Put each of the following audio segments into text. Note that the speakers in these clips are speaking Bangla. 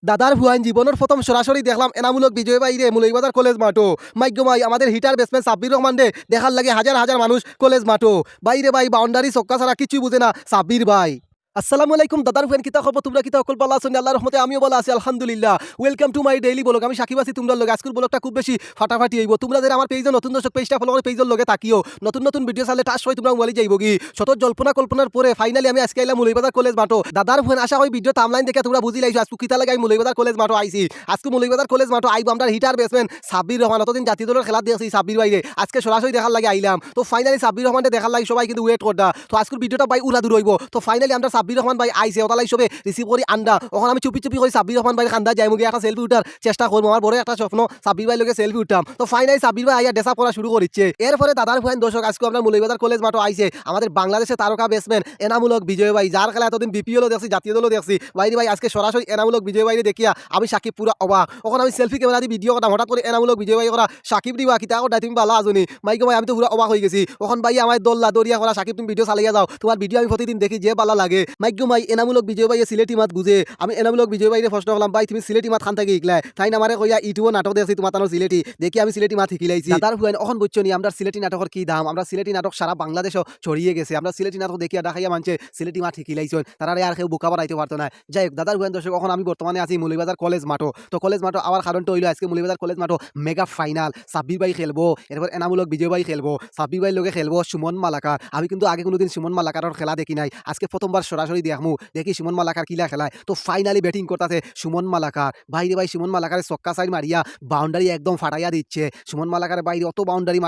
দাদার ভুয়ান জীবনের প্রথম সরাসরি দেখলাম এনামূলক বিজয় বাইরে মৌলভীবাজার কলেজ মাঠো মাইগ্যমাই আমাদের হিটার ব্যাটসম্যান সাব্বির রহমান রে দেখার লাগে হাজার হাজার মানুষ কলেজ মাঠো বাইরে ভাই বাউন্ডারি চক্কা ছাড়া কিছুই বুঝে না সাব্বির ভাই। আসসালামু আলাইকুম দাদার ভুয়ান কিতা খবর তোমরা কিতা অকল পালা আছেন আল্লাহর রহমতে আমিও ভালো আছি আলহামদুলিল্লাহ। Welcome to my daily blog. আমি সাকিব আছি তোমরা লগে আজকের ব্লগটা খুব বেশি ফাটাফাটি হইব। তোমরা যারা আমার পেজে নতুন দর্শক পেজটা ফলো করে পেজের লগে তাকিও নতুন নতুন ভিডিও চালে টাচ হয় তোমরা মোবাইলে যাইব কি শত জল্পনা কল্পনার পরে ফাইনালি আমি আজকে আইলাম মৌলভীবাজার কলেজ মাঠো। দাদার ভুয়ান আশা হয় ভিডিও টাইমলাইন দেখে তোমরা বুঝি লাইছো আজকে কিতা লাগে আমি মৌলভীবাজার কলেজ মাঠো আইছি। আজকে মৌলভীবাজার কলেজ মাঠো আইব আমরা হিটার ব্যাটসম্যান সাব্বির রহমান। অতদিন জাতীয় দলের খেলা দেখছি সাব্বির বাইরে আজকে সরাসরি দেখার লাগে আইলাম। তো ফাইনালি সাব্বির রহমানকে দেখার লাগে সবাই কিন্তু ওয়েট করদা। তো আজকের ভিডিওটা ভাই উড়া দূর হইব। তো ফাইনালি আমরা সাব্বির রহমান ভাই আইছে ওতালাই সবে রিসিভ করি আন্ডা ওখানে আমি চুপি চুপি করে সাব্বির রহমান ভাই খান্দা যাই মুগে একটা সেলফি উঠার চেষ্টা করবো। আমার বড় একটা স্বপ্ন সাব্বির ভাই লোকে সেলফি উঠাম। তো ফাইনালি সাব্বির ভাই আইয়া ডেসা করা শুরু করেছে। এরপরে দাদার ভুয়ান দর্শক আজকে আমরা মৌলভীবাজার কলেজ মাঠো আইছে আমাদের বাংলাদেশের তারকা ব্যাটসম্যান এনামূলক বিজয় ভাই যার খেলা এতদিন বিপিএলও দেখছি জাতীয় দলও দেখছি বাইরে ভাই আজকে সরাসরি এনামূলক বিজয় ভাইরে দেখিয়া আমি সাকিব পুরা অবাক। ওখানে আমি সেলফি ক্যামেরা দিয়ে ভিডিও করতাম হঠাৎ করে এনামূলক বিজয় ভাই করা সাকিব দিবা কিতা করা তুমি ভালো আজনি মাইকে ভাই আমি তো পুরো অবাক হয়ে গেছি। ওখান ভাই আমার দল্লা দরিয়া করা সাকিব তুমি ভিডিও চালিয়ে যাও তোমার ভিডিও আমি প্রতিদিন দেখি যে ভালো লাগে। মাইকে ভাই এনামূলক বিজয় ভাই সিলেটি মাত বুঝে আমি এনামূলক বিজয় ভাইরে প্রশ্ন করলাম ভাই তুমি সিলেটি মাত খান থেকে শিখলাই তাই না আমারে কইয়া ইউটিউবে নাটক দেখছি তোমার তানোর সিলেটি দেখি আমি সিলেটি মাত শিখিলাইছি। দাদার ভুয়ান এখন বুঝছো নি আমরা সিলেটি নাটকের কি দাম। আমরা সিলেটি নাটক সারা বাংলাদেশও ছড়িয়ে গেছে। আমরা সিলেটি নাটক দেখিয়া দেখাইয়া মানছে সিলেটি মাত শিখিলাইছেন তারা আর কেউ বোকা বানাইতে পারতো না। যাই হোক দাদার ভুয়ান দর্শক এখন আমি বর্তমানে আছি মৌলভীবাজার কলেজ মাঠো। তো কলেজ মাঠো আবার কারণটা হইলো আজকে মৌলভীবাজার কলেজ মাঠো মেগা ফাইনাল সাব্বির ভাই খেলবো এরপর এনামূলক বিজয় ভাই খেলবো সাব্বির ভাই লোকে খেলবো সুমন মালাকার। আমি কিন্তু আগে কোনোদিন সুমন মালাকারের খেলা দেখি নাই আজকে প্রথমবার সরাসরি দেখমু দেখি সুমন মালাকার কিলা খেলায়। তো ফাইনালি ব্যাটিং করতেছে সুমন মালাকার বাইরে ভাই সুমন মালাকারের চক্কা সাইড মারিয়া বাউন্ডারি একদম ফাটাইয়া দিচ্ছে। সুমন মালাকারের বাইরে অত বাউন্ডারি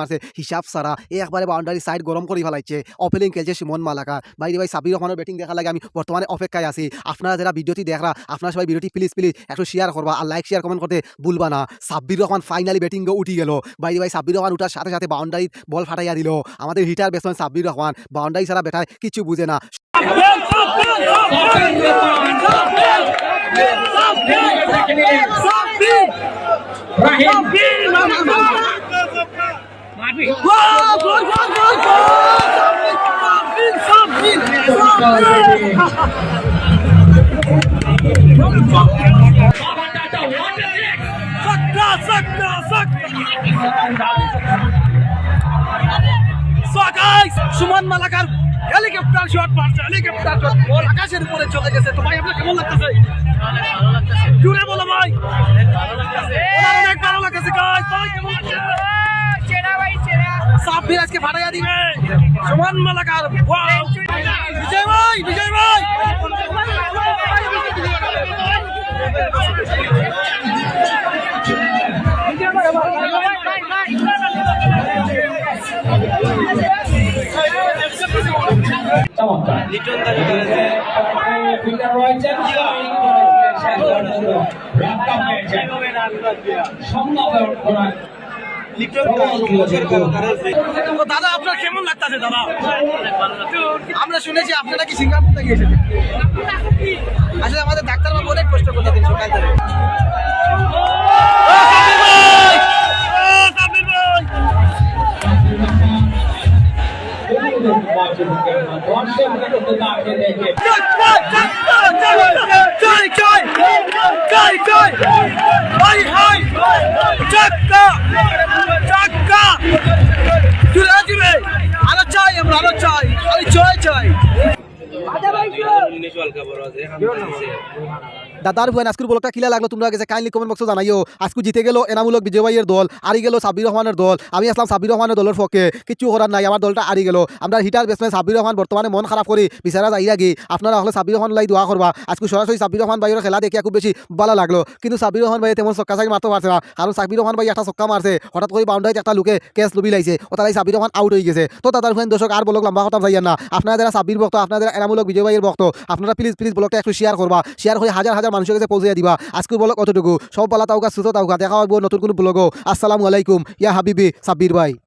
মারছে হিসাব সারা একবারে বাউন্ডারি সাইড গরম করে ফেলাইছে। ওপেনিং খেলছে সুমন মালাকার বাইরে ভাই সাব্বির রহমানের ব্যাটিং দেখার লাগে আমি বর্তমানে অপেক্ষায় আছি। আপনারা যারা ভিডিওটি দেখরা আপনারা সবাই ভিডিওটি প্লিজ একটু শেয়ার করবা আর লাইক শেয়ার কমেন্ট করতে ভুলবা না। সাব্বির রহমান ফাইনালি ব্যাটিং উঠি গেল বাইরে ভাই সাব্বির রহমান উঠার সাথে সাথে বাউন্ডারি বল ফাটাইয়া দিল। আমাদের hitter batsman Sabbir Rahman boundary ছাড়া ব্যাটায় কিছু বুঝে না। সুমন মালাকার হেলিকপ্টার শট মারছে হেলিকপ্টার শট বল আকাশের উপরে চলে গেছে। তো ভাই আপনার কেমন লাগতেছে? জুড়ে বলো ভাই অনেক ভালো লাগতেছে গাইস। ভাই কেমন লাগছে? চেরা ভাই চেরা সাব্বির আজকে ফাটাইয়া দিবে সুমন মালাকার। ওয়াও বিজয় ভাই বিজয় ভাই দাদা আপনার কেমন লাগতেছে? দাদা আমরা শুনেছি আপনারা কি সিঙ্গাপুর থেকে এসেছেন? আসলে আমাদের ডাক্তার বাবু অনেক কষ্ট করতেছেন সকাল থেকে। আরো চাই আমরা আরো চাই আমি জয় চাই। দাদার ভুয়ান আজকের ব্লগটা কিলা লাগলো তোমরা গেছে কাইন্ডলি কমেন্ট বক্সে জানাইও। আজকে জিতে গেল এনামূলক বিজয় ভাইয়ের দল আরি গেল সাব্বির রহমানের দল। আমি আসলাম সাব্বির রহমানের দলের পক্ষে কিছু করার নাই আমার দলটা আরি গেল। আমরা হিটার ব্যাটসম্যান সাব্বির রহমান বর্তমানে মন খারাপ করি বিচারা যাই গিয়ে আপনারা হলে সাব্বির রহমান লাই দোয়া করবা। আজকে সরাসরি সাব্বির রহমান ভাইয়ের খেলা দেখে খুব বেশি ভালো লাগলো কিন্তু সাব্বির রহমান ভাই তেমন চক্কা সাইড মারতে পারছে না কারণ সাব্বির রহমান ভাই একটা চক্কা মারছে হঠাৎ করে বাউন্ডারিতে একটা লুকে ক্যাচ লুবি লাইছে ও তাই সাব্বির রহমান আউট হয়ে গেছে। তো দাদার ভুয়ান দর্শক আর ব্লগ লম্বা কথা যাইয়েন না। আপনারা যারা সাব্বির ভক্ত আপনারা যারা এনামূলক বিজয় ভাইয়ের ভক্ত আপনারা প্লিজ ব্লগটা একটু শেয়ার করবা। শেয়ার করে হাজার হাজার মানুষের কাছে পৌঁছে দিবা। আজকে ব্লগ অতটুকু সব পালা তাওকা সুস্থ তাওকা দেখা হইব নতুন কোনো ব্লগও। আসসালামু আলাইকুম ইয়া হাবিবি সাব্বির ভাই।